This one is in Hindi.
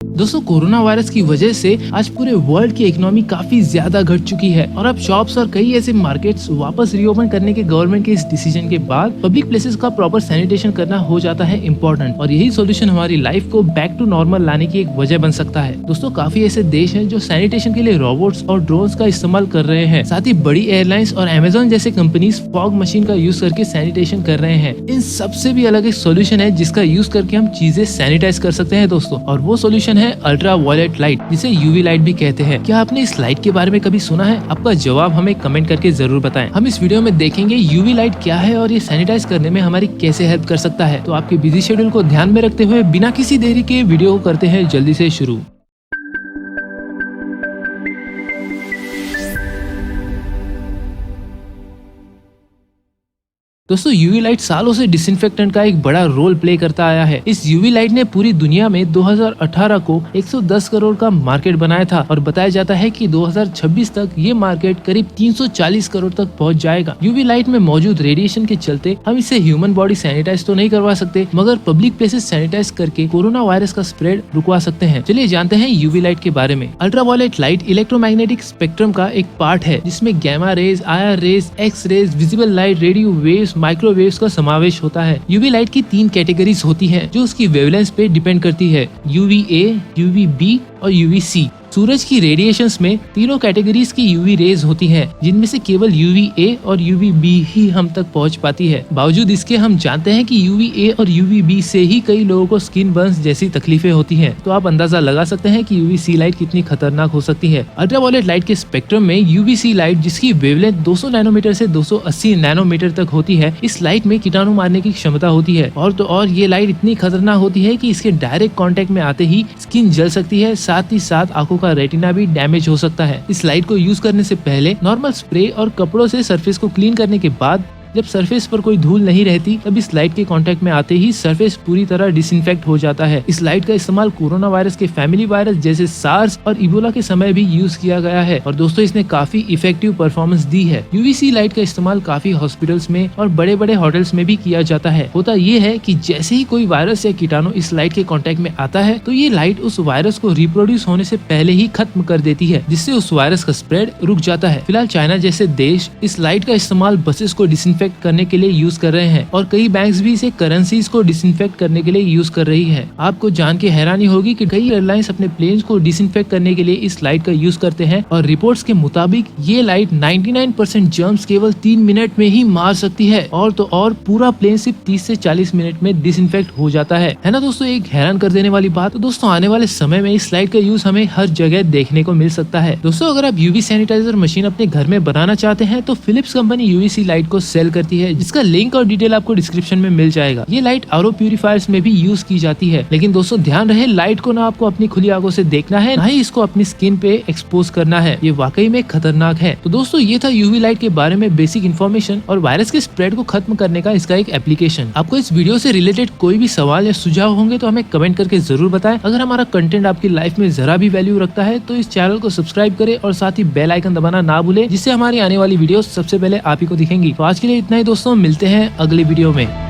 दोस्तों कोरोना वायरस की वजह से आज पूरे वर्ल्ड की इकोनॉमी काफी ज्यादा घट चुकी है और अब शॉप्स और कई ऐसे मार्केट्स वापस रीओपन करने के गवर्नमेंट के इस डिसीजन के बाद पब्लिक प्लेसेस का प्रॉपर सैनिटेशन करना हो जाता है इम्पोर्टेंट और यही सोल्यूशन हमारी लाइफ को बैक टू नॉर्मल लाने की एक वजह बन सकता है। दोस्तों काफी ऐसे देश हैं जो सैनिटेशन के लिए रोबोट्स और ड्रोन्स का इस्तेमाल कर रहे हैं। साथ ही बड़ी एयरलाइंस और अमेज़न जैसे कंपनीज फॉग मशीन का यूज करके सैनिटेशन कर रहे हैं। इन सबसे भी अलग एक सोल्यूशन है जिसका यूज करके हम चीजें सैनिटाइज कर सकते हैं दोस्तों, और वो सोल्यूशन है अल्ट्रा वायलेट लाइट, जिसे यूवी लाइट भी कहते हैं। क्या आपने इस लाइट के बारे में कभी सुना है? आपका जवाब हमें कमेंट करके जरूर बताएं। हम इस वीडियो में देखेंगे यूवी लाइट क्या है और ये सैनिटाइज करने में हमारी कैसे हेल्प कर सकता है। तो आपके बिजी शेड्यूल को ध्यान में रखते हुए बिना किसी देरी के वीडियो को करते हैं जल्दी से शुरू। दोस्तों यूवी लाइट सालों से डिसइंफेक्टेंट का एक बड़ा रोल प्ले करता आया है। इस यूवी लाइट ने पूरी दुनिया में 2018 को 110 करोड़ का मार्केट बनाया था और बताया जाता है कि 2026 तक ये मार्केट करीब 340 करोड़ तक पहुंच जाएगा। यूवी लाइट में मौजूद रेडिएशन के चलते हम इसे ह्यूमन बॉडी सैनिटाइज तो नहीं करवा सकते, मगर पब्लिक प्लेसेस सैनिटाइज करके कोरोना वायरस का स्प्रेड रुकवा सकते हैं। चलिए जानते हैं यूवी लाइट के बारे में। अल्ट्रावायलेट लाइट इलेक्ट्रोमैग्नेटिक स्पेक्ट्रम का एक पार्ट है जिसमें gamma rays, R rays, X rays, visible light, radio waves, microwaves का समावेश होता है। यूवी लाइट की 3 कैटेगरीज होती हैं जो उसकी वेवलेंथ पे डिपेंड करती है, UVA, UVB और UVC। सूरज की रेडिएशंस में तीनों कैटेगरीज की यूवी रेज होती हैं, जिनमें से केवल UVA और UVB ही हम तक पहुंच पाती है। बावजूद इसके हम जानते हैं कि UVA और UVB से ही कई लोगों को स्किन बर्न्स जैसी तकलीफें होती हैं। तो आप अंदाजा लगा सकते हैं कि UVC लाइट कितनी खतरनाक हो सकती है। अल्ट्रावायलेट लाइट के स्पेक्ट्रम में UVC लाइट, जिसकी वेवलेंथ 200 नैनोमीटर से 280 नैनोमीटर तक होती है, इस लाइट में कीटाणु मारने की क्षमता होती है। और ये लाइट इतनी खतरनाक होती है कि इसके डायरेक्ट कांटेक्ट में आते ही स्किन जल सकती है, साथ ही साथ आंखों का रेटिना भी डैमेज हो सकता है। इस लाइट को यूज करने से पहले नॉर्मल स्प्रे और कपड़ों से सरफेस को क्लीन करने के बाद जब सरफेस पर कोई धूल नहीं रहती तब इस लाइट के कांटेक्ट में आते ही सरफेस पूरी तरह डिसइंफेक्ट हो जाता है। इस लाइट का इस्तेमाल कोरोना वायरस के फैमिली वायरस जैसे सार्स और इबोला के समय भी यूज किया गया है और दोस्तों इसने काफी इफेक्टिव परफॉर्मेंस दी है। यूवीसी लाइट का इस्तेमाल काफी हॉस्पिटल्स में और बड़े बड़े होटल्स में भी किया जाता है। होता ये है कि जैसे ही कोई वायरस या कीटाणु इस लाइट के कांटेक्ट में आता है तो ये लाइट उस वायरस को रिप्रोड्यूस होने से पहले ही खत्म कर देती है, जिससे उस वायरस का स्प्रेड रुक जाता है। फिलहाल चाइना जैसे देश इस लाइट का इस्तेमाल बसेस को डिसइंफेक्ट करने के लिए यूज कर रहे हैं और कई बैंक्स भी इसे करेंसीज को डिसइंफेक्ट करने के लिए यूज कर रही है। आपको जान के हैरानी होगी कि कई एयरलाइंस अपने प्लेन्स को डिसइंफेक्ट करने के लिए इस लाइट का यूज करते हैं और रिपोर्ट्स के मुताबिक ये लाइट 99% जर्म्स केवल 3 मिनट में ही मार सकती है और पूरा प्लेन सिर्फ 30 से 40 मिनट में डिसइंफेक्ट हो जाता है ना दोस्तों, एक हैरान कर देने वाली बात। तो दोस्तों आने वाले समय में इस लाइट का यूज हमें हर जगह देखने को मिल सकता है। दोस्तों अगर आप यूवी सैनिटाइजर मशीन अपने घर में बनाना चाहते हैं तो फिलिप्स कंपनी यूवीसी लाइट को सेल करती है, जिसका लिंक और डिटेल आपको डिस्क्रिप्शन में मिल जाएगा। ये लाइट आरओ प्यूरिफायर्स में भी यूज की जाती है, लेकिन दोस्तों ध्यान रहे लाइट को ना आपको अपनी खुली आंखों से देखना है, ना ही इसको अपनी स्किन पे एक्सपोज करना है। ये वाकई में खतरनाक है। तो दोस्तों ये था यूवी लाइट के बारे में बेसिक इन्फॉर्मेशन और वायरस के स्प्रेड को खत्म करने का इसका एक एप्लीकेशन। आपको इस वीडियो से रिलेटेड कोई भी सवाल या सुझाव होंगे तो हमें कमेंट करके जरूर बताएं। अगर हमारा कंटेंट आपकी लाइफ में जरा भी वैल्यू रखता है तो इस चैनल को सब्सक्राइब करें और साथ ही बेल आइकन दबाना ना भूलें, जिससे हमारी आने वाली वीडियो सबसे पहले आप ही को दिखेंगी। तो आज के लिए इतना ही दोस्तों, मिलते हैं अगली वीडियो में।